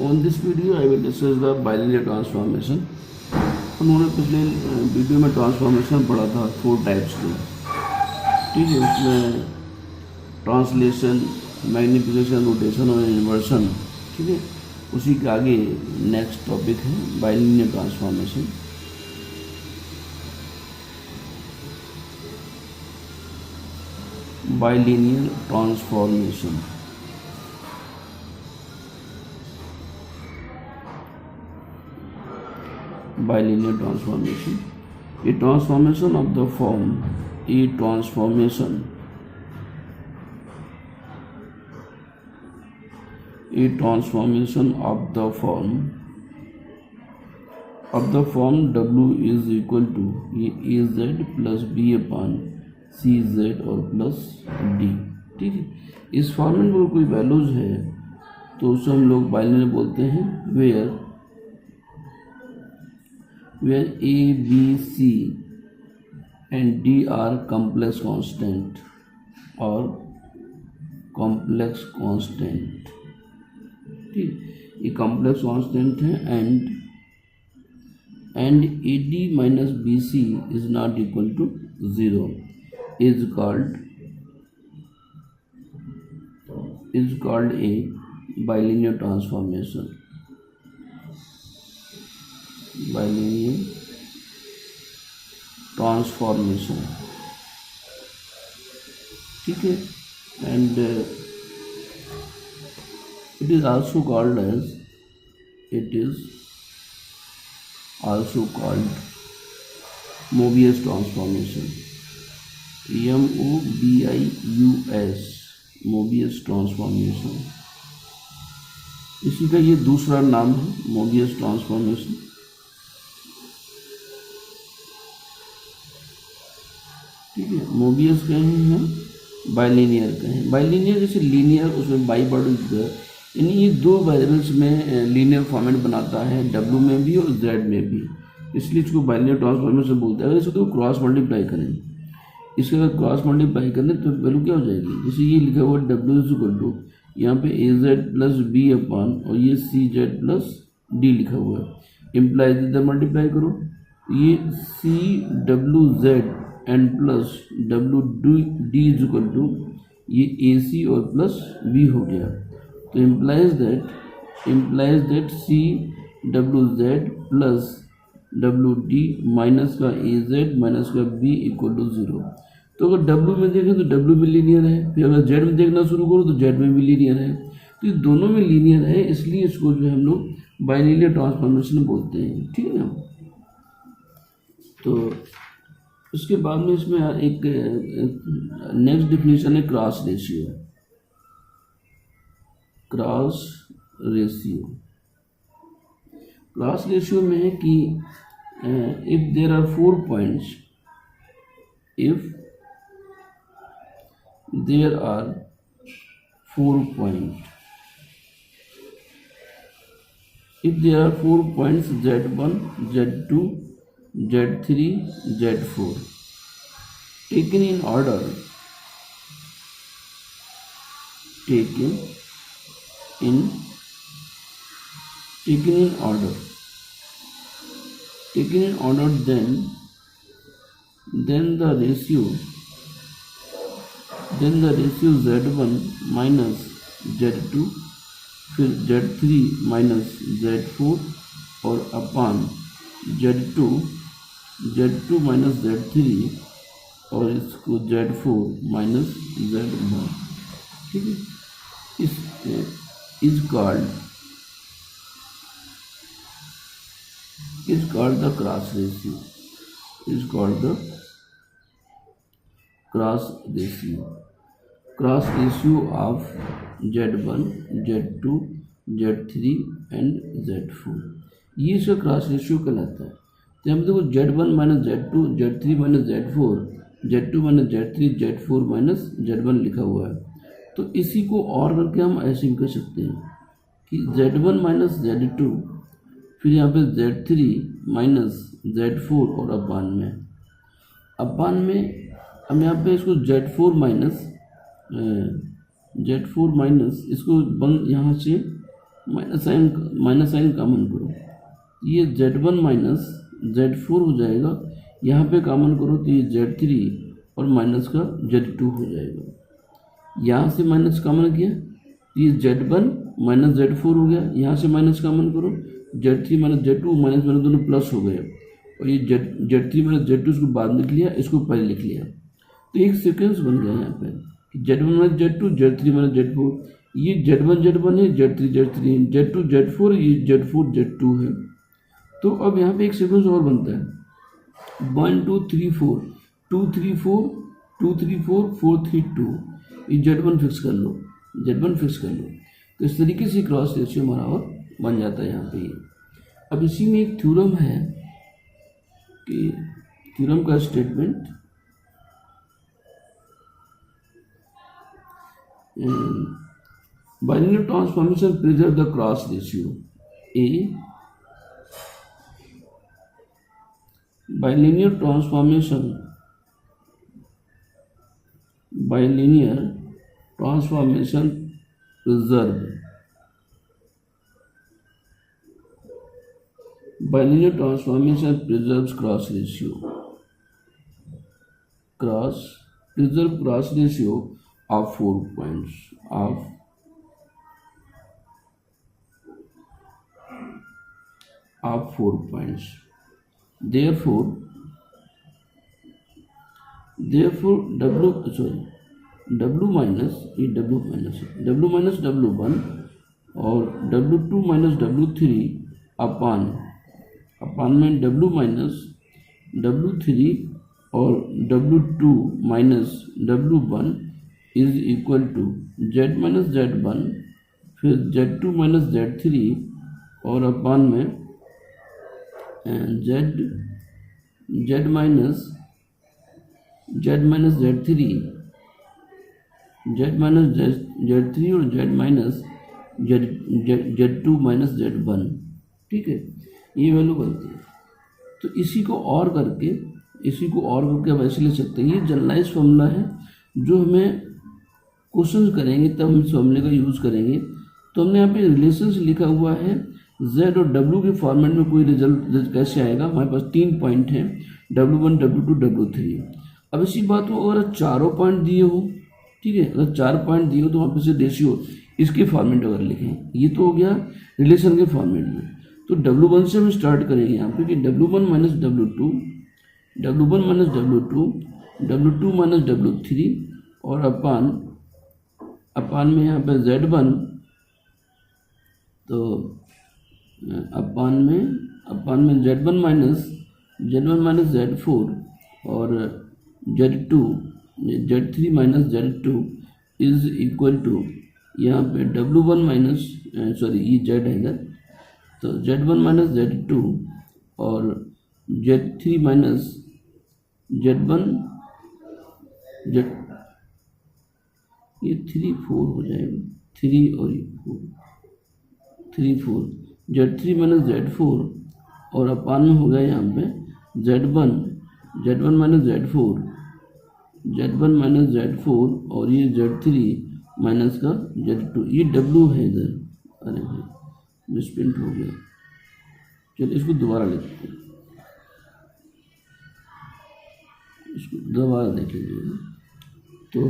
On this video I will discuss the bilinear transformation. उन्होंने पिछले video में transformation पढ़ा था 4 टाइप्स के, ठीक है। उसमें ट्रांसलेशन, मैग्निफिकेशन, रोटेशन और इन्वर्सन, ठीक है। उसी के आगे नेक्स्ट टॉपिक है bilinear transformation. Bilinear transformation, bilinear transformation, a transformation of the form, a transformation of the form W is equal to AZ plus B upon CZ और plus D, ठीक है। इस फॉर्मूले में कोई वैल्यूज है तो उसे हम लोग बाइलिनियर बोलते हैं, where A, B, C and D are complex constant और complex constant, ठीक। ये complex constant है and AD minus BC is not equal to 0 is called a bilinear transformation. Bilinear transformation, ठीक है। and it is also called Mobius transformation, MOBIUS, Mobius transformation। इसी का ये दूसरा नाम है, Mobius transformation। ठीक है, मोबियस कहें हम, बाइलिनियर कहें। बाइलिनियर जैसे लीनियर, उसमें बाई वर्ड है, यानी ये दो वेरिएबल्स में लीनियर फॉर्मेट बनाता है, W में भी और Z में भी, इसलिए इसको बाइलिनियर ट्रांसफॉर्मेशन बोलते हैं। अगर इसको क्रॉस मल्टीप्लाई करें, इसके अगर क्रॉस मल्टीप्लाई करें तो वैल्यू क्या हो जाएगी, जैसे ये लिखा हुआ W इज इक्वल टू, यहाँ पे AZ प्लस B अपॉन और ये CZ प्लस D लिखा हुआ है, इम्प्लाइज इधर मल्टीप्लाई करो, ये CWZ and plus WD is equal to ये AC और प्लस B हो गया। तो implies that CWZ plus WD minus का AZ माइनस का B इक्वल टू 0। तो अगर W में देखें तो W में लीनियर है, फिर अगर Z में देखना शुरू करो तो Z में भी लीनियर है, तो ये दोनों में लीनियर है, इसलिए इसको जो हम लोग बाइलिनियर ट्रांसफॉर्मेशन बोलते हैं, ठीक है ना। तो उसके बाद में इसमें एक नेक्स्ट डिफिनेशन है क्रॉस रेशियो। क्रॉस रेशियो में है कि if there are 4 points, if there are 4 points Z1, Z2, Z3, Z4 taken in order, then the ratio Z1 minus Z2 फिर Z3 माइनस Z4 और अपान Z2 माइनस Z3 और इसको Z4 minus Z1, ठीक है। Is called the cross ratio of Z1, Z2, Z3 and Z4, ये इसका cross ratio कहलाता है। तो हम देखो Z1 minus Z2, Z3 minus Z4, Z2 minus Z3, Z4 minus Z1 लिखा हुआ है। तो इसी को और करके हम ऐसे भी कह सकते हैं कि Z1 माइनस Z2, फिर यहाँ पे Z3 माइनस Z4 और अपान में हम यहाँ पे इसको Z4 माइनस Z4 माइनस, इसको बंद यहाँ से माइनस साइन कॉमन करो, ये Z1 माइनस Z4 हो जाएगा, यहाँ पे कॉमन करो तो ये Z3 और माइनस का Z2 हो जाएगा। यहाँ से माइनस कॉमन किया तो ये Z1 माइनस Z4 हो गया, यहाँ से माइनस कॉमन करो Z3 minus Z2, minus minus दोनों प्लस हो गए, और ये Z3 माइनस Z2 इसको बाद में लिख लिया, इसको पहले लिख लिया, तो एक सीक्वेंस बन गया यहाँ पे Z1 minus Z2, Z3 minus Z4, ये Z1 है, Z3 है, Z2 Z4, ये Z4 Z2 है। तो अब यहाँ पे एक सीक्वेंस और बनता है 1 2 3 4 2 3 4 2 3 4 4 3 2, ये Z1 फिक्स कर लो, Z1 फिक्स कर लो। तो इस तरीके से क्रॉस रेशियो हमारा और बन जाता है यहाँ पे ये। अब इसी में एक थ्योरम है कि थ्योरम का statement binary transformation preserve the cross ratio A, bilinear transformation preserve, bilinear transformation preserves cross ratio of 4 points of 4 points. Therefore W minus W1 और W2 माइनस W3 अपान में W माइनस W3 और W2 minus W1 is equal to Z minus Z1, फिर Z2 minus Z3 और upon में Z minus Z3 और Z minus Z2 minus Z1, ठीक है, ये वैल्यू बनती है। तो इसी को और करके हम ऐसे ले सकते हैं, ये जनरलाइज फॉर्मूला है जो हमें क्वेश्चन करेंगे तब हम इस फॉर्मूले का यूज़ करेंगे। तो हमने यहाँ पे रिलेशंस लिखा हुआ है, Z और W के फॉर्मेट में कोई रिजल्ट कैसे आएगा। हमारे पास 3 पॉइंट हैं, W1 W2 W3। अब इसी बात को अगर चारों पॉइंट दिए हो, ठीक है, अगर 4 पॉइंट दिए हो तो वहाँ पे से रेशियो इसके फॉर्मेट अगर लिखें, ये तो हो गया रिलेशन के फॉर्मेट में। तो W1 से हम स्टार्ट करेंगे यहाँ पे कि W1 minus W2, W1 minus W2, W2 minus W3 और अपान में यहाँ पे Z1, तो अपान में Z1 माइनस Z4 और Z3 minus Z2 is equal to, यहाँ पे W1 माइनस ये Z है इधर, तो Z1 माइनस Z2 और Z3 माइनस Z1 ये 3 4 हो जाएगा, 3 और ये 3 4, Z3 माइनस Z4 और अपान में हो गया यहाँ पे Z1 माइनस Z4 और ये Z3 माइनस का Z2, ये W है इधर, अरे भाई मिसप्रिंट हो गया, चलो इसको दोबारा लिखते हैं, इसको दोबारा देख लीजिएगा। तो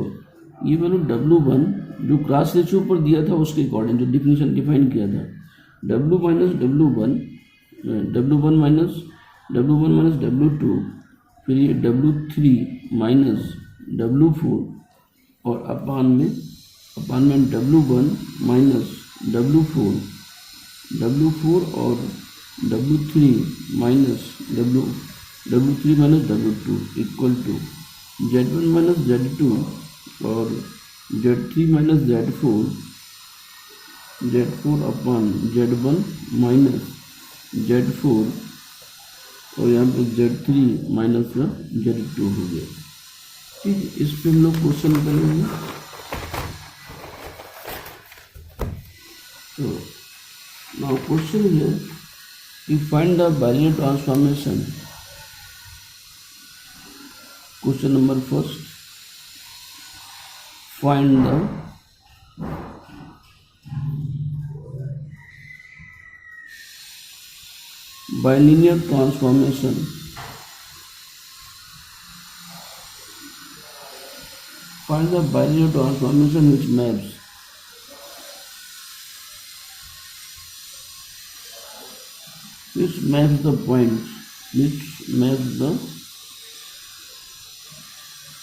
ये वैल्यू W1 जो क्रॉस रेशियो पर दिया था उसके अकॉर्डिंग जो डिफिनेशन डिफाइन किया था, W1 माइनस W2, फिर ये W3 माइनस W4 और अपान में W1 माइनस W4 और W3 minus W3 minus W2 equal to Z1 minus Z2 और Z3 माइनस Z4 अपान Z1 माइनस Z4 और यहाँ पे Z3 माइनस का Z2 हो गया, ठीक है। इस पे हम लोग क्वेश्चन करेंगे। तो नाउ क्वेश्चन है कि find the binary transformation. Question number first, find the Bilinear transformation. Find the bilinear transformation which maps the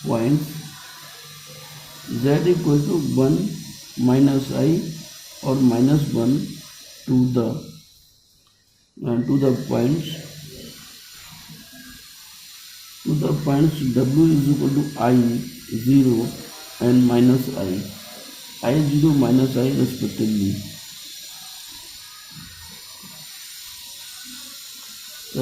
points, z equal to 1 minus I or minus 1 to the points w is equal to I 0 and minus I 0 minus I respectively. So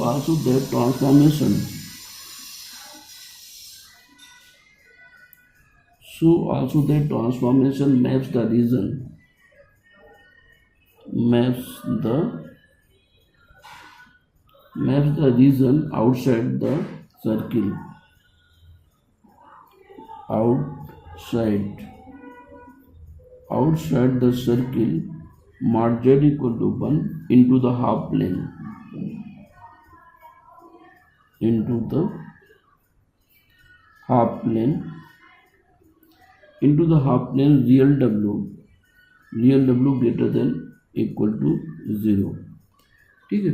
also that transformation maps the region outside the circle. Outside the circle, mod z equal to 1 into the half plane. Into the half plane real w greater than equal to 0. ठीक है,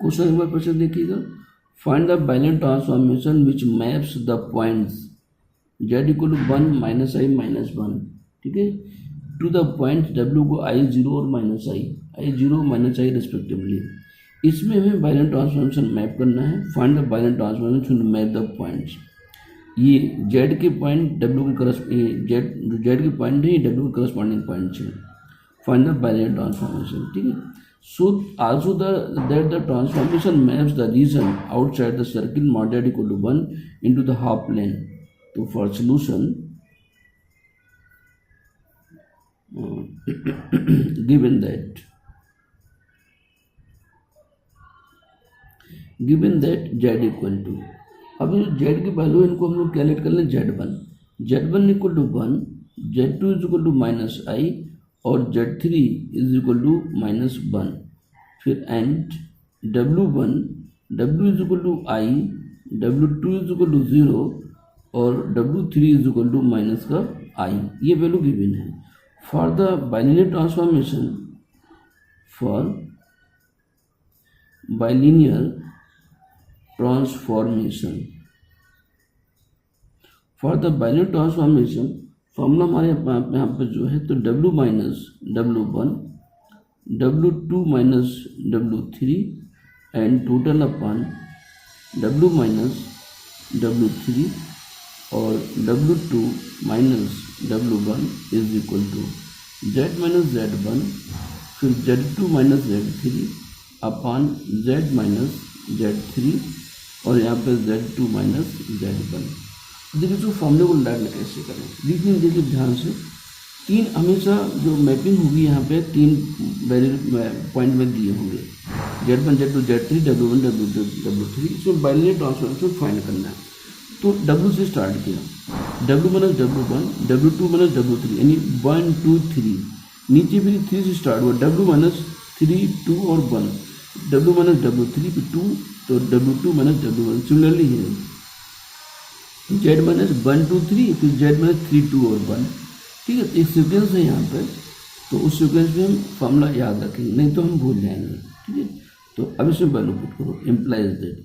question एक बार फिर से देखिएगा. Find the binary transformation which maps the points z equal to 1 minus I minus 1, ठीक है, to the point w को I 0 और minus I 0 minus I respectively. इसमें हमें बाइनरी ट्रांसफॉर्मेशन मैप करना है. Find the binary transformation map the points. ये z के पॉइंट w के z के पॉइंट है, w के करस्पॉन्डिंग पॉइंट है. फाइंड द बाइनरी ट्रांसफॉर्मेशन, ठीक है. So also that the transformation maps the region outside the circle mod z equal to 1 into the half plane. तो for solution given that z equal to, अब जो z की value इनको हम लोग calculate कर लें. z1 equal to 1, z2 is equal to minus i और z3 is equal to minus 1. फिर and w1 is equal to i, w2 is equal to 0 और w3 is equal to minus का I. ये value given है. For the binary transformation, for bilinear transformation formula हमारे यहाँ पे जो है, तो w minus w1, w2 minus w3 and total upon w minus w3 और w2 minus w1 is equal to z minus z1 फिर z2 minus z3 अपान z minus z3 और यहाँ पे z2 माइनस z1. देखिए जो फॉर्मूले को लर्न कैसे करें, देखिए ध्यान से. तीन हमेशा जो मैपिंग होगी यहाँ पे तीन पॉइंट में दिए होंगे, z1 z2 z3 w1 w2 w3. इसमें बाइनरी ट्रांसफॉर्मेशन फाइंड करना है. तो w से स्टार्ट किया, w minus w1, w2 minus w3 यानी 1 2 3. नीचे भी 3 से स्टार्ट हुआ, w माइनस 3 2 और 1, w माइनस w3 फिर 2 तो w2 माइनस w1. सिमिलरली है z माइनस 1 2 3 फिर z माइनस 3 2 और 1. ठीक है, एक सीक्वेंस है यहाँ पर, तो उस सीक्वेंस में हम फॉर्मूला याद रखेंगे, नहीं तो हम भूल जाएंगे. ठीक है, तो अब इसमें वैल्यू पुट करो. Implies that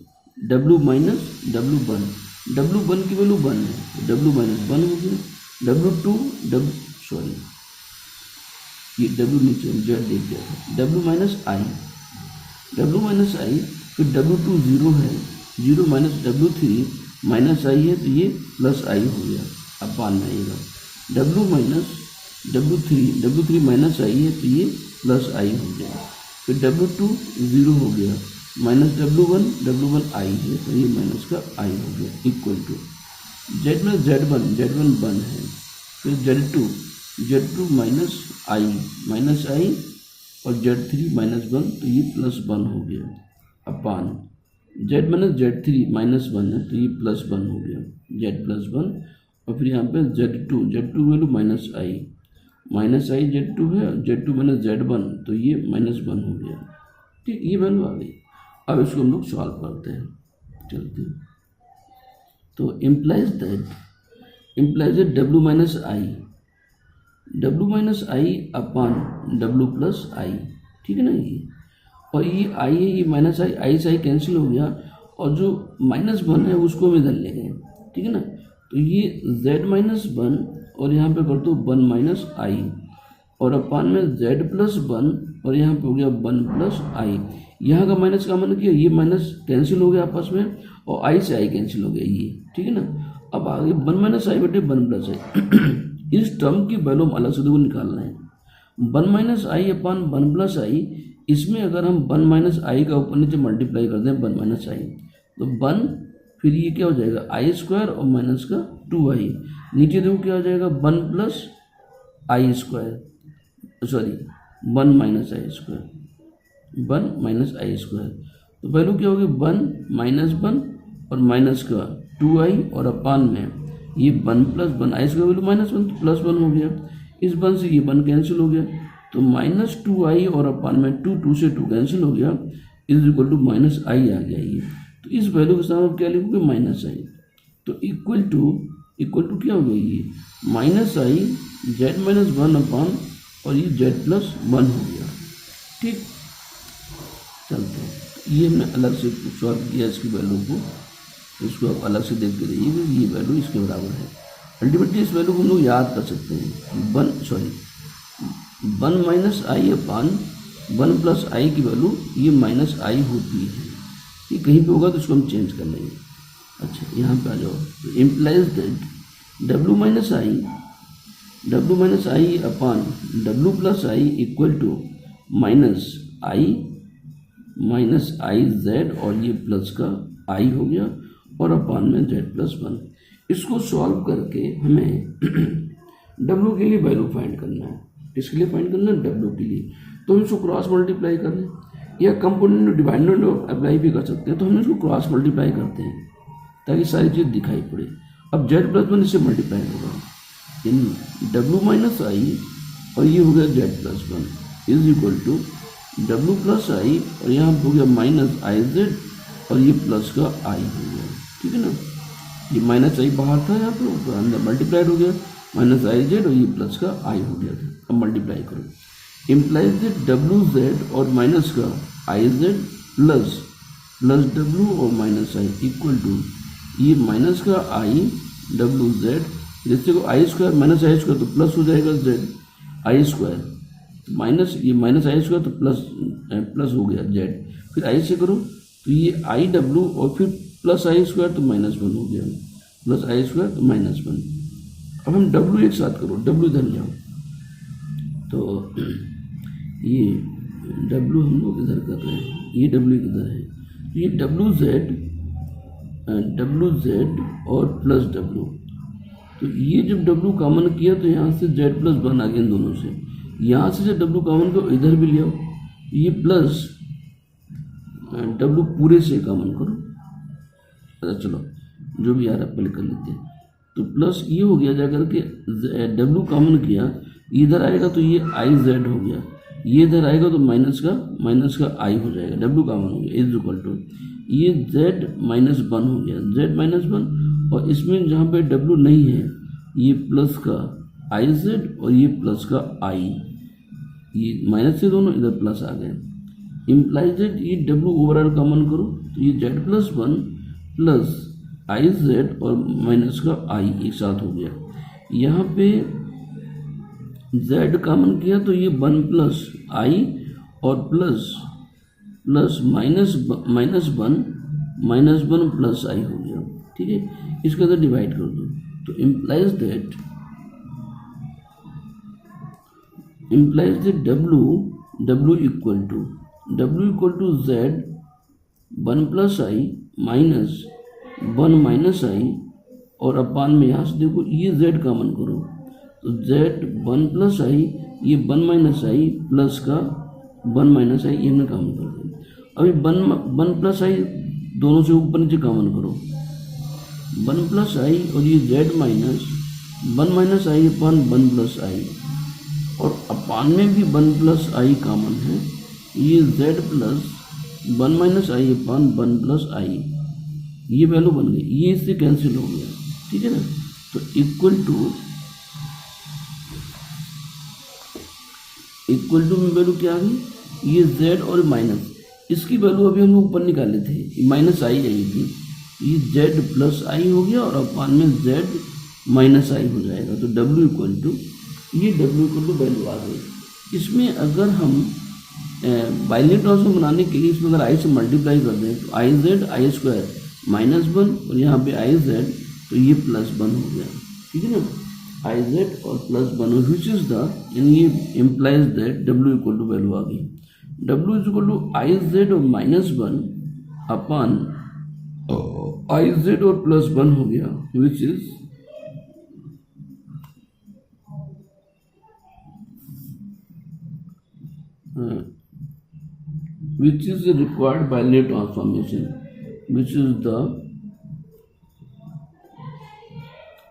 w minus w1 की वैल्यू 1 है, w माइनस 1 हो गया. w2 ये w नीचे z देख दिया था, w माइनस i फिर w2 0 है, 0 माइनस w3 माइनस i है, तो ये प्लस i हो गया. अब मान आएगा w minus w3 minus i है, तो ये प्लस i हो गया. फिर w2 0 हो गया, माइनस w1 i है, तो ये माइनस का i हो गया. Equal to z minus z1 1 है, फिर z2 माइनस i और z3 माइनस 1, तो ये प्लस 1 हो गया. Upon z minus z three minus one है तो ये प्लस वन हो गया, जेड प्लस वन। और फिर यहाँ पे जेड टू वैल्यू माइनस आई जेड टू है, z two minus z one तो ये माइनस वन हो गया। ठीक, ये वैल्यू आ गई। अब इसको हम लोग सॉल्व करते हैं, चलते हैं। तो implies that W minus I upon W plus I, ठीक है ना। ये और ये आई है, ये माइनस आई से आई कैंसिल हो गया, और जो माइनस वन है उसको हम इधर ले गए, ठीक है ना। तो ये z माइनस वन और यहाँ पे कर दो वन माइनस आई, और अपान में z प्लस वन और यहाँ पे हो गया वन प्लस आई। यहाँ का माइनस का मन किया, ये माइनस कैंसिल हो गया आपस में, और आई से आई कैंसिल हो गया ये, ठीक है ना। अब आगे वन माइनस आई बटे वन प्लस आई इस टर्म की वैल्यू हम अलग से देखो निकालना है। One minus I upon one plus आई, इसमें अगर हम वन माइनस आई का ऊपर नीचे मल्टीप्लाई कर दें वन माइनस आई तो वन, फिर ये क्या हो जाएगा आई स्क्वायर और माइनस का टू आई, नीचे देखो क्या हो जाएगा वन प्लस आई स्क्वायर, सॉरी वन माइनस आई स्क्वायर, तो वैल्यू क्या होगी वन माइनस वन और माइनस का टू आई, और अपान में ये वन प्लस वन आई स्क्वायर वैल्यू माइनस वन तो प्लस वन हो गया, इस वन से ये वन कैंसिल हो गया, तो माइनस टू आई और अपान में टू से टू कैंसिल हो गया, इज इक्वल टू माइनस आई आ गया ये। तो इस वैल्यू के साथ आप क्या लिखोगे माइनस आई, तो इक्वल टू क्या हो गया ये माइनस आई जेड माइनस वन अपान और ये जेड प्लस वन हो गया। ठीक, चलते हैं। ये हमने अलग से सॉल्व किया इसकी वैल्यू को, इसको आप अलग से देख के रहिए, ये वैल्यू इसके बराबर है। अल्टीमेटली इस वैल्यू को हम लोग याद कर सकते हैं, one minus I upon one plus आई की वैल्यू ये माइनस आई होती है। ये कहीं पे होगा तो इसको हम चेंज कर लेंगे। अच्छा, यहाँ पे आ जाओ, तो implies that W minus I upon W plus I equal to minus I Z और ये प्लस का आई हो गया, और अपान में जेड प्लस वन। इसको सॉल्व करके हमें डब्ल्यू के लिए वैल्यू फाइंड करना है। किसके लिए फाइंड करना है? डब्ल्यू के लिए। तो हम इसको क्रॉस मल्टीप्लाई कर लें, या कंपोनेंट डिवाइडेंड अप्लाई भी कर सकते हैं। तो हम इसको क्रॉस मल्टीप्लाई करते हैं ताकि सारी चीज़ दिखाई पड़े। अब जेड प्लस वन इससे मल्टीप्लाई होगा, यानी डब्ल्यू माइनस आई और ये हो गया z plus one is equal to डब्ल्यू प्लस आई, और यहाँ हो गया माइनस आई जेड और ये प्लस का आई हो गया। ठीक है ना, ये माइनस आई बाहर था, यहाँ पे तो अंदर मल्टीप्लाइड हो गया, माइनस आई जेड और ये प्लस का आई हो गया। अब मल्टीप्लाई करो, इम्प्लाइज दैट डब्ल्यू जेड और माइनस का आई जेड प्लस डब्ल्यू और माइनस आई इक्वल टू ये माइनस का आई डब्ल्यू जेड, जिससे को आई स्क्वायर माइनस आई स्क्वायर तो प्लस हो जाएगा जेड आई स्क्वायर, माइनस ये माइनस आई स्क्वायर तो प्लस हो गया जेड, फिर आई से करो तो ये आई डब्ल्यू और फिर प्लस आई स्क्वायर तो माइनस वन हो गया, प्लस आई स्क्वायर तो माइनस वन। अब हम डब्ल्यू एक साथ करो, डब्ल्यू इधर ले आओ, तो ये डब्ल्यू हम लोग इधर कर रहे हैं, ये डब्ल्यू किधर है, ये डब्ल्यू जेड और प्लस डब्ल्यू, तो ये जब डब्ल्यू कॉमन किया तो यहाँ से जेड प्लस वन आ गया इन दोनों से, यहाँ से जब डब्ल्यू कॉमन करो इधर भी ले आओ, ये प्लस डब्ल्यू पूरे से कॉमन करो। अच्छा चलो जो भी आ रहा है पहले कर लेते हैं, तो प्लस ये हो गया जाकर के डब्ल्यू कॉमन किया, इधर आएगा तो ये आई जेड हो गया, ये इधर आएगा तो माइनस का आई हो जाएगा, डब्ल्यू कॉमन हो गया इज इक्वल टू ये जेड माइनस वन हो गया, जेड माइनस वन, और इसमें जहाँ पे डब्ल्यू नहीं है ये प्लस का आई जेड और ये प्लस का आई, ये माइनस से दोनों इधर प्लस आ गए। इम्प्लाइज दैट ये डब्ल्यू ओवरऑल कॉमन करो तो ये Z plus one plus i Z और माइनस का आई एक साथ हो गया। यहाँ पे जेड कॉमन किया तो ये वन प्लस आई और प्लस माइनस वन प्लस आई हो गया। ठीक है, इसके अंदर डिवाइड कर दो, तो इम्प्लाइज दैट डब्ल्यू equal to z one plus i minus one minus i, और अपान में यहाँ से देखो ये जेड कॉमन करो तो जेड वन प्लस आई, ये वन माइनस आई प्लस का वन माइनस आई, ये हमने कॉमन कर दिया। अभी वन प्लस आई दोनों से ऊपर नीचे कॉमन करो, 1 प्लस आई और ये z minus 1 minus I upon 1 plus i, और अपान में भी 1 प्लस आई कॉमन है, ये z plus 1 minus I upon 1 plus आई, ये वैल्यू बन गई, ये इससे कैंसिल हो गया, ठीक है ना। तो इक्वल टू में वैल्यू क्या आ गई, ये z और माइनस, इसकी वैल्यू अभी हम ऊपर निकाले थे, माइनस आई आई थी, ये z प्लस आई हो गया और अपान में z माइनस आई हो जाएगा। तो w इक्वल टू वैल्यू आ गई। इसमें अगर हम बाइनरी ट्रांसफॉर्म बनाने के लिए इसमें अगर i से मल्टीप्लाई कर दें तो I Z I square minus 1 और यहाँ पे आई जेड, तो ये प्लस 1 हो गया, ठीक है ना, आई जेड और प्लस 1, विच इज द, यानी ये implies that w equal to value आ गई, w is equal to i Z और माइनस 1 अपान आई जेड और प्लस 1 हो गया, which is the required binary transformation, which is the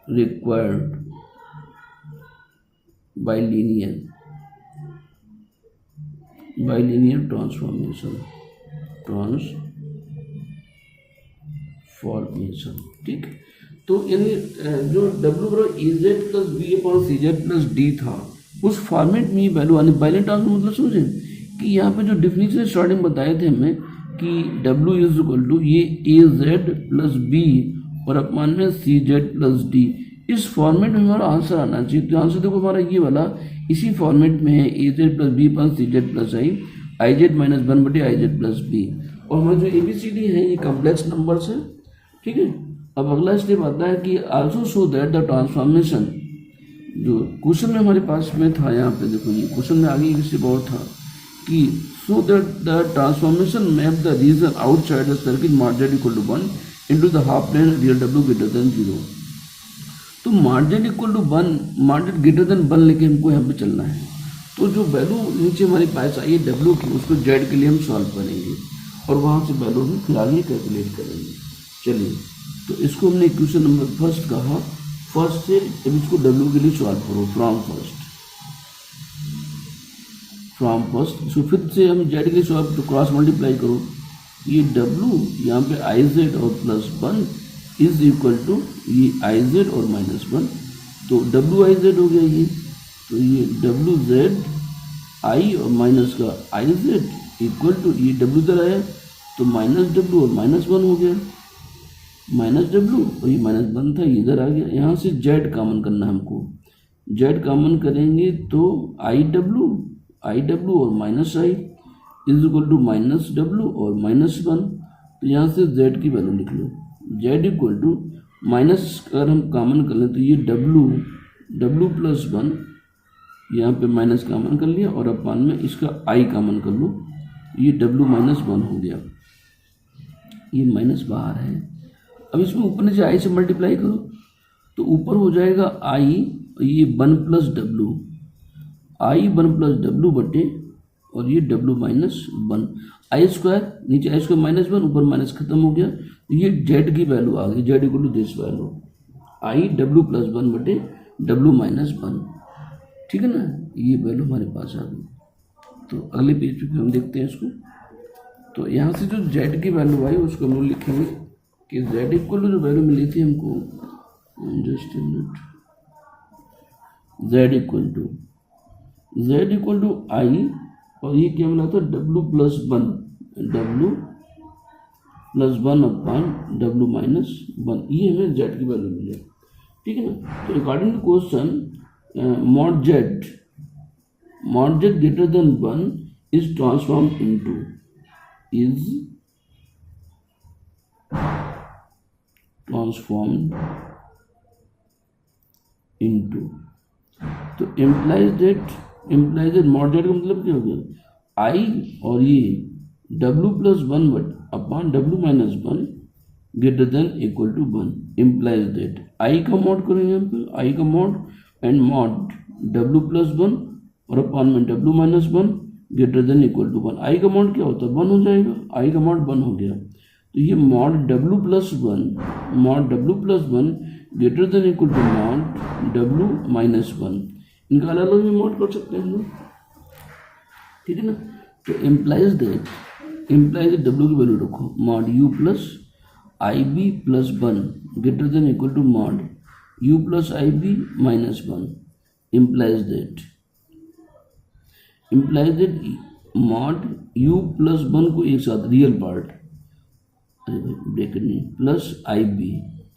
required bilinear transformation, ठीक। तो यानी जो w बराबर ए जेड प्लस बी अपॉन सी जेड प्लस डी था, उस फॉर्मेट में ये वैल्यू आने, बाइनरी ट्रांसफॉर्म मतलब समझे कि यहाँ पे जो डिफिनीशन स्टार्टिंग बताए थे हमें कि w इज इक्वल टू ये ए जेड प्लस बी और अपमान में सी जेड प्लस डी, इस फॉर्मेट में हमारा आंसर आना चाहिए। तो आंसर देखो हमारा ये वाला इसी फॉर्मेट में है, a z plus b plus c z plus i z minus 1 बटे आई जेड प्लस बी, और हमारे जो ABCD है ये कॉम्प्लेक्स नंबर्स है, ठीक है। अब अगला स्टेप आता है कि also show that the transformation, जो क्वेश्चन में हमारे पास में था, यहाँ पे देखो ये क्वेश्चन में आगे एक स्टेप और था कि so that the transformation map the region outside the circle margin equal to 1 into the half plane real w greater than 0। तो margin equal to 1, margin greater than 1 लेके हमको यहाँ पे चलना है। तो जो वैल्यू नीचे हमारे पास आई है w की, उसको z के लिए हम सॉल्व करेंगे और वहाँ से वैल्यू भी फिर आगे कैलकुलेट करेंगे। चलिए, तो इसको हमने इक्वेशन नंबर फर्स्ट कहा, फर्स्ट से अब इसको w के लिए सॉल्व करो, फ्रॉम फर्स्ट इसको फिर से हम z के लिए सॉल्व, तो क्रॉस मल्टीप्लाई करो, ये w यहाँ पे आई जेड और प्लस 1 इज इक्वल टू ये आई जेड और माइनस 1, तो w आई जेड हो गया ये, तो ये w जेड आई और माइनस का आई जेड इक्वल टू ये w इधर आया तो माइनस w और माइनस 1 हो गया, माइनस w और ये माइनस 1 था, इधर आ गया। यहाँ से z कॉमन करना है हमको, z कॉमन करेंगे तो आई डब्ल्यू और minus I is equal to minus w और माइनस 1, तो यहाँ से z की वैल्यू लिख लो, z इक्वल टू माइनस अगर हम कॉमन कर लें तो ये w प्लस 1, यहाँ पे माइनस कॉमन कर लिया और अपान में इसका i कॉमन कर लो, ये w माइनस 1 हो गया, ये माइनस बाहर है। अब इसमें ऊपर नीचे i से मल्टीप्लाई करो तो ऊपर हो जाएगा i, ये 1 plus w, i 1 plus w बटे और ये w माइनस 1, आई स्क्वायर नीचे आई स्क्वायर माइनस 1, ऊपर माइनस खत्म हो गया, तो ये z की वैल्यू आ गई, z equal to this value I w plus 1 बटे w माइनस 1, ठीक है ना, ये वैल्यू हमारे पास आ गई। तो अगले पेज पे हम देखते हैं इसको। तो यहाँ से जो z की वैल्यू आई उसको हम लोग लिखेंगे कि z इक्वल टू जो वैल्यू मिली थी हमको, just a minute, z equal to i और ये क्या मिला था w plus 1 upon w minus 1, ये हमें z की वैल्यू मिली, ठीक है ना। तो according to question mod z greater than 1 is transform into, तो इम्प्लाइज दैट मॉड z का मतलब क्या हो गया, i और ये w plus 1 upon w minus 1 greater than equal to 1, implies that i का मॉड करेंगे हम पे, i का mod and mod w plus 1 और अपॉन में w minus 1 greater than equal to 1। I का मॉड क्या होता है, 1 हो जाएगा, आई का मॉड 1 हो गया। तो ये mod W plus 1 greater than equal to mod W minus 1। इनका अलग अलग भी मॉड कर सकते हैं हम लोग, ठीक है ना। तो इम्प्लाइज W की वैल्यू रखो, mod U plus IB plus 1 greater than equal to mod U plus IB minus 1। Implies that mod U plus 1 को एक साथ रियल पार्ट, ब्रैकेट नहीं, प्लस IB,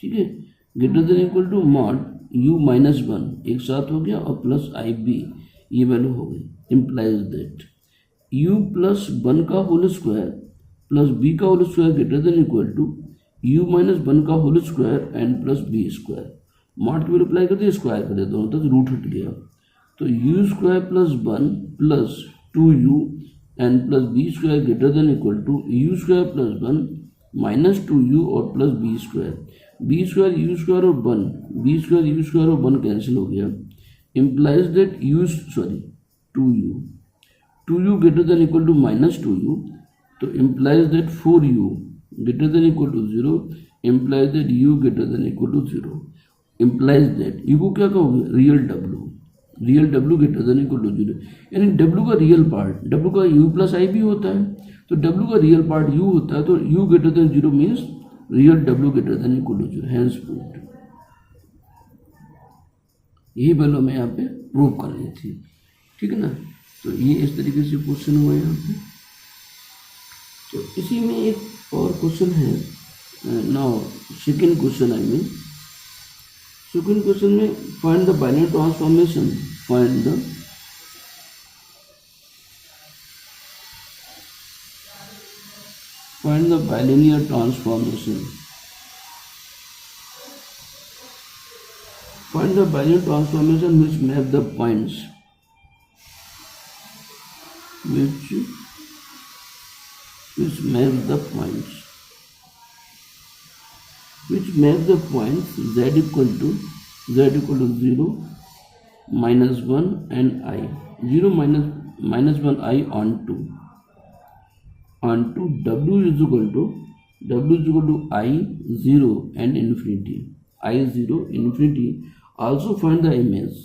ठीक है, greater than equal to mod U minus 1 एक साथ हो गया और प्लस IB, ये वैल्यू हो गई। इम्प्लाइज दैट U प्लस 1 का होल स्क्वायर प्लस B का whole square greater than equal to U minus 1 का whole square and plus B square. Mod की वैल्यू अप्लाई कर दिया, स्क्वायर कर दिया, दोनों तक रूट हट गया। तो U square plus 1 plus 2U and plus B square greater than equal to U square plus 1 minus 2U और plus B square. B square U square और 1, B स्क्वायर U स्क्वायर और 1 कैंसिल हो गया। Implies that 2U greater than equal to minus 2U। तो implies that 4U greater than equal to 0। Implies that U greater than equal to 0। Implies that U को क्या कहोगे, real W greater than equal to 0। यानी W का real part, W का U plus IB होता है, तो W का रियल पार्ट U होता है, तो U greater than 0 means real W greater than equal to 0। Hence proved. यही वैल्यू हमें यहाँ पे प्रूव करनी थी, ठीक है ना। तो ये इस तरीके से क्वेश्चन हुआ यहाँ पे। तो इसी में एक और क्वेश्चन है, now second question second question में find the binary transformation, find the bilinear transformation. Find the bilinear transformation which map the points which map the points z equal to 0 minus 1 and I 0 minus 1 I onto W is equal to I0 and infinity, I0 infinity. Also find the image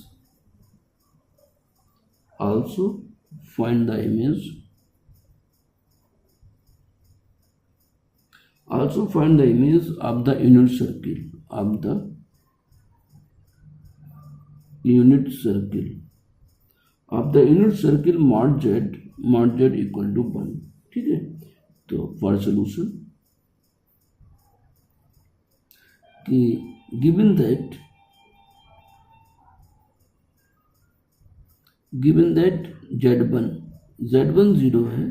of the unit circle mod z equal to 1, ठीक है। तो for solution कि given that Z1 0 है,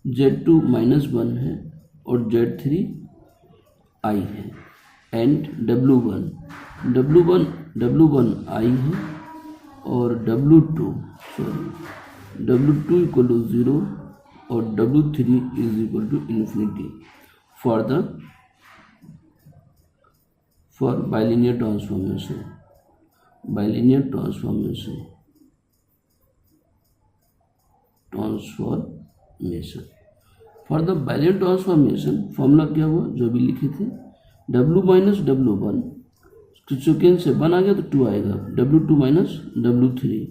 Z2 minus 1 है और Z3 I है, and W1 I है और W2 इक्वल टू 0 और W3 is equal to infinity for bilinear transformation. For the bilinear transformation formula क्या हुआ, जो भी लिखे थे, W माइनस W1 सेकेंड से 1 आ गया तो 2 आएगा, W2 माइनस W3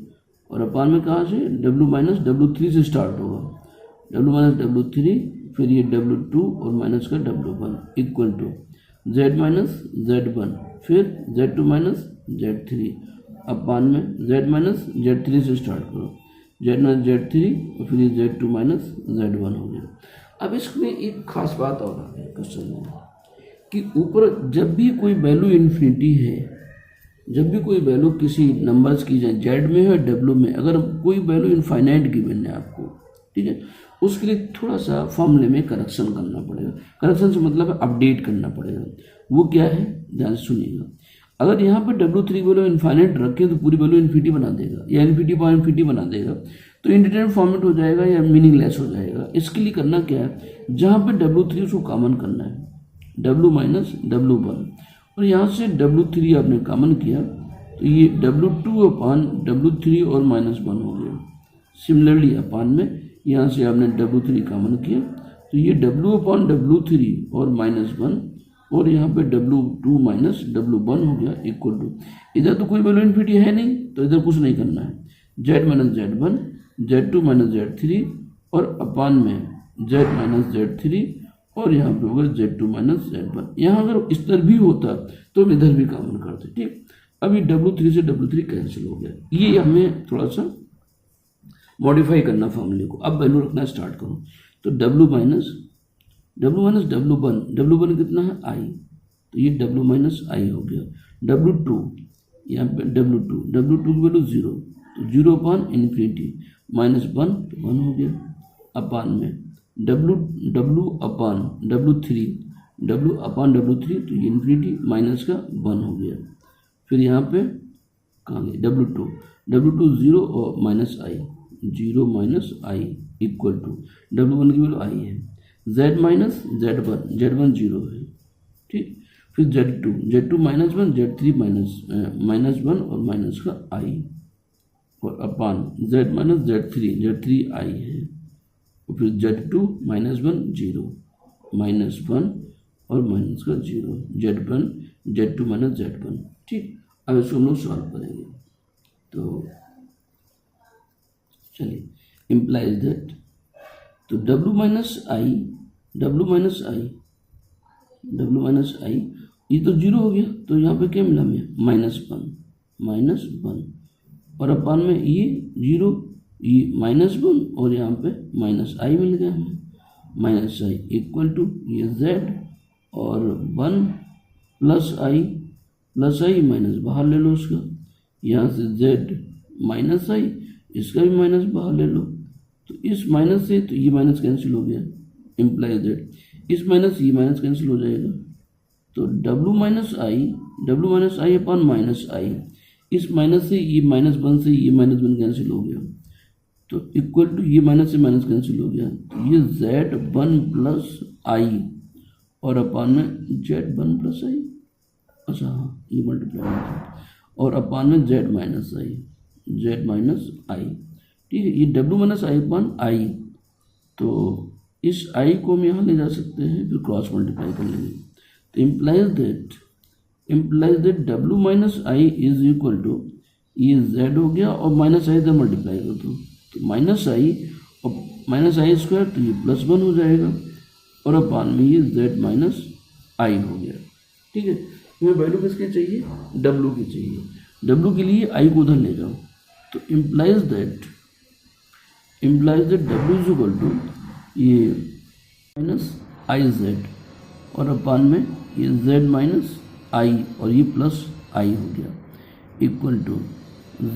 और अपान में कहाँ से W माइनस W3 से स्टार्ट होगा, W माइनस W3 फिर ये W2 और माइनस का W1 equal to Z minus Z1 फिर Z2 माइनस Z3 अपान में Z माइनस Z3 से स्टार्ट करो, Z माइनस Z3 और फिर ये Z2 माइनस Z1 हो गया। अब इसमें एक खास बात और आ गई क्वेश्चन में कि ऊपर जब भी कोई वैल्यू इन्फिनिटी है, जब भी कोई वैल्यू किसी नंबर्स की जाए Z में है W में, अगर कोई वैल्यू इनफाइनाइट गिवन है आपको, ठीक है, उसके लिए थोड़ा सा फॉर्मूले में करेक्शन करना पड़ेगा। करेक्शन से मतलब अपडेट करना पड़ेगा। वो क्या है, ध्यान से सुनिएगा। अगर यहाँ पर W3 वैल्यू इनफाइनाइट रखें तो पूरी वैल्यू इन्फिनिटी बना देगा या इन्फिनिटी बना देगा, तो इंडिटरमिनेट फॉर्मेट हो जाएगा या मीनिंगलेस हो जाएगा। इसके लिए करना क्या है, जहाँ पे W3 उसको कॉमन करना है, W माइनस W1, और यहाँ से W3 आपने कॉमन किया तो ये W2 अपान W3 और माइनस 1 हो गया। सिमिलरली अपान में यहाँ से आपने W3 कॉमन किया, तो ये W/W3 और -1, और यहाँ पे W2 माइनस W1 हो गया इक्वल टू, इधर तो कोई वैल्यू इन्फिनिटी है नहीं, तो इधर कुछ नहीं करना है, Z minus Z1, Z2 minus Z3 और अपान में Z माइनस Z3, और यहाँ पे होगा Z2 माइनस Z1। यहाँ अगर इस तरह भी होता तो हम इधर भी कॉमन करते, ठीक। अभी W3 से W3 कैंसिल हो गया, ये हमें थोड़ा सा मॉडिफाई करना फॉर्मूले को। अब वैल्यू रखना स्टार्ट करो, तो W माइनस W1 कितना है I, तो ये W माइनस I हो गया। W2, यहाँ पे W2 की वैल्यू 0, तो 0/इन्फिनिटी -1 तो 1 हो गया, अपान में W/W3 तो ये इन्फिनिटी माइनस का 1 हो गया। फिर यहाँ पे कहाँ गए W2 0 और minus I, 0 minus I equal to W1 की वैल्यू I है, Z माइनस Z1 0 है, ठीक। फिर Z2 -1, Z3 -1 और माइनस का I, और अपान Z माइनस Z3 I है, और फिर Z2 -1 0 -1 और माइनस का 0, Z2 माइनस Z1, ठीक। अब इसको हम लोग सॉल्व करेंगे, तो चलिए, इम्प्लाइज दैट, तो W माइनस I ये तो 0 हो गया, तो यहाँ पे क्या मिला हमें -1 और अपान में ये 0, ये -1 और यहाँ पे -I मिल गया हमें, -I इक्वल टू ये Z और 1 प्लस I माइनस बाहर ले लो उसका, यहाँ से Z -I, इसका भी माइनस बाहर ले लो, तो इस माइनस से तो ये माइनस कैंसिल हो गया, इम्प्लाई दैट इस माइनस ये माइनस कैंसिल हो जाएगा, तो W minus I upon -I, इस माइनस से ये -1 से ये -1 कैंसिल हो गया, तो इक्वल टू ये माइनस से माइनस कैंसिल हो गया, तो ये Z1 प्लस I और अपॉन में Z1 प्लस I, अच्छा हाँ ये मल्टीप्लाई और अपॉन में Z माइनस I, ठीक है। ये W minus I upon I, तो इस I को हम यहाँ ले जा सकते हैं, फिर क्रॉस मल्टीप्लाई कर लेंगे, तो implies that W minus I is equal to ये Z हो गया और माइनस I इधर मल्टीप्लाई कर दो, तो -I और -I², तो ये +1 हो जाएगा और अपॉन में ये Z माइनस I हो गया, ठीक है। हमें वैल्यू किसकी चाहिए, W की चाहिए, W के लिए I को उधर ले जाओ, तो implies that W is equal to ये -IZ और अपान में ये Z माइनस I और ये प्लस I हो गया, equal to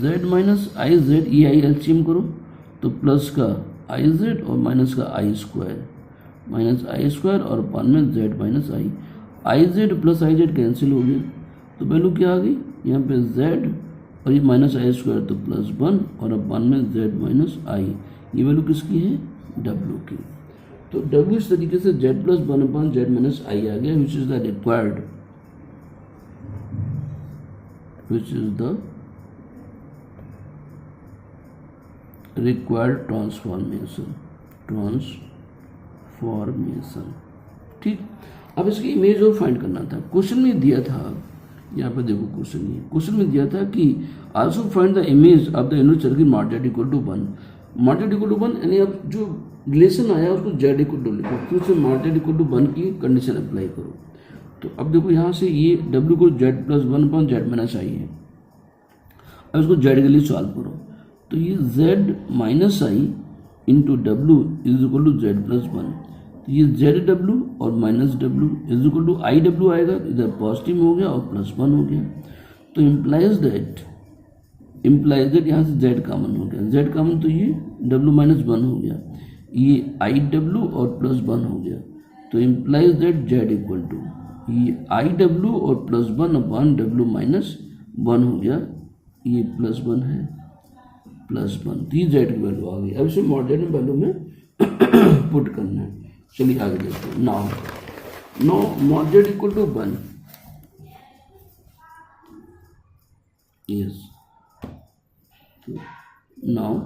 Z minus IZ, ये I एलसीएम करो तो प्लस का IZ और माइनस का I² और अपान में Z minus IZ plus IZ cancel हो गया, तो वैल्यू क्या आ गई, यहाँ पे Z और ये -I² तो +1 और अपान में Z माइनस I, ये वैल्यू किसकी है, W की। तो W इस तरीके से Z plus 1 upon Z minus I आ गया, which is the required transformation, ठीक। अब इसकी इमेज और फाइंड करना था, क्वेश्चन में दिया था, यहाँ पे देखो क्वेश्चन में दिया था कि also find the image of the unit circle mod equal to 1, यानी अब जो रिलेशन आया उसको Z इक्वल टू लिखो, फिर से मॉड इक्वल टू 1 की कंडीशन अप्लाई करो। तो अब देखो यहाँ से ये W को Z plus 1 upon Z minus I है, अब इसको Z के लिए सॉल्व करो, तो ये Z minus I into W is equal to Z plus 1, तो ये ZW और minus W is equal to IW आएगा, इधर पॉजिटिव हो गया और +1 हो गया, तो इम्प्लाइज दैट यहाँ से Z कॉमन हो गया, Z कॉमन तो ये W माइनस 1 हो गया, ये IW और +1 हो गया, तो implies that Z equal to ये IW और +1 अपॉन W माइनस 1 हो गया, ये +1 है +1, तो ये Z की वैल्यू आ गई। अब इसे मॉडर्न वैल्यू में पुट करना है, चलिए आगे देखते हैं। Now mod Z equal to 1, yes, now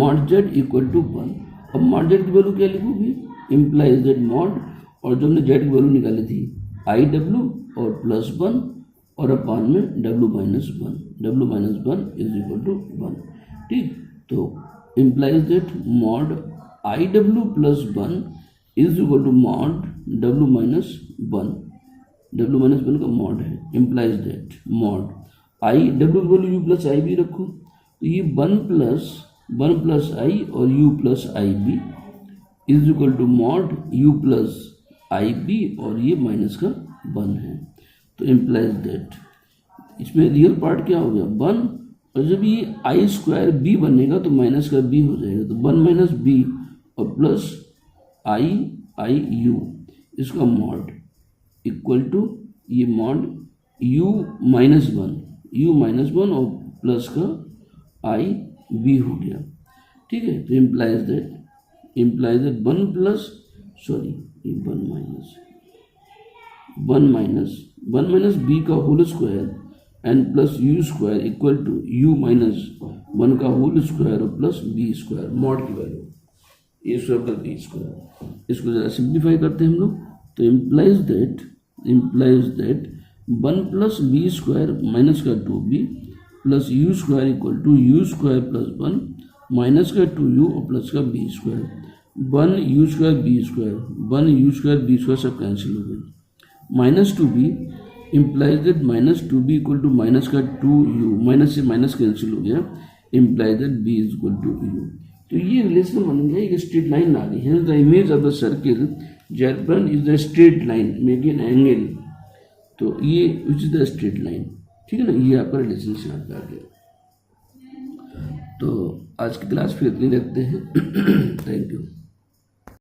mod Z equal to 1, अब मॉड जेड की वैल्यू क्या लिखोगे, इम्प्लाइज दैट मॉड, और जो हमने जेड की वैल्यू निकाली थी आई डब्ल्यू और प्लस 1 और अपान में डब्ल्यू माइनस 1 इज इक्वल टू 1। ठीक, तो इम्प्लाइज दैट मॉड आई डब्ल्यू plus 1 is equal to mod डब्ल्यू माइनस 1 का मॉड है, इम्प्लाइज दैट मॉड आई डब्ल्यू की value u plus i b रखो, तो ये 1 प्लस आई और u plus i b is equal to mod u plus i b, और ये माइनस का 1 है। तो इम्प्लाइज दैट इसमें रियल पार्ट क्या हो गया 1, और जब ये आई स्क्वायर बी बनेगा तो माइनस का बी हो जाएगा, तो 1 माइनस बी और प्लस आई यू, इसका मॉड इक्वल टू ये मॉड यू माइनस वन और प्लस का आई बी हो गया। ठीक है, तो implies that 1 plus sorry 1 minus b का whole square and plus u square equal to u minus 1 का होल स्क्वायर और प्लस बी स्क्वायर, मॉड की value a square plus b square. इसको जरा सिंप्लीफाई करते हैं हम लोग, तो implies that 1 plus b square minus का 2b plus u square equal to u square plus 1 minus का 2u और प्लस का b square, 1 u square b square सब कैंसिल हो गए, minus 2b implies that minus 2b equal to minus का 2u, minus से minus cancel हो गया, implies that b is equal to u। तो ये रिलेशन बन गया, एक स्ट्रेट लाइन आ गई है। The image of the circle z plane is the straight line making angle, तो ये which is the straight line. ठीक है ना, ये आपका रिलेशन से आता आ गया। तो आज की क्लास फिर इतनी रखते हैं। Thank you.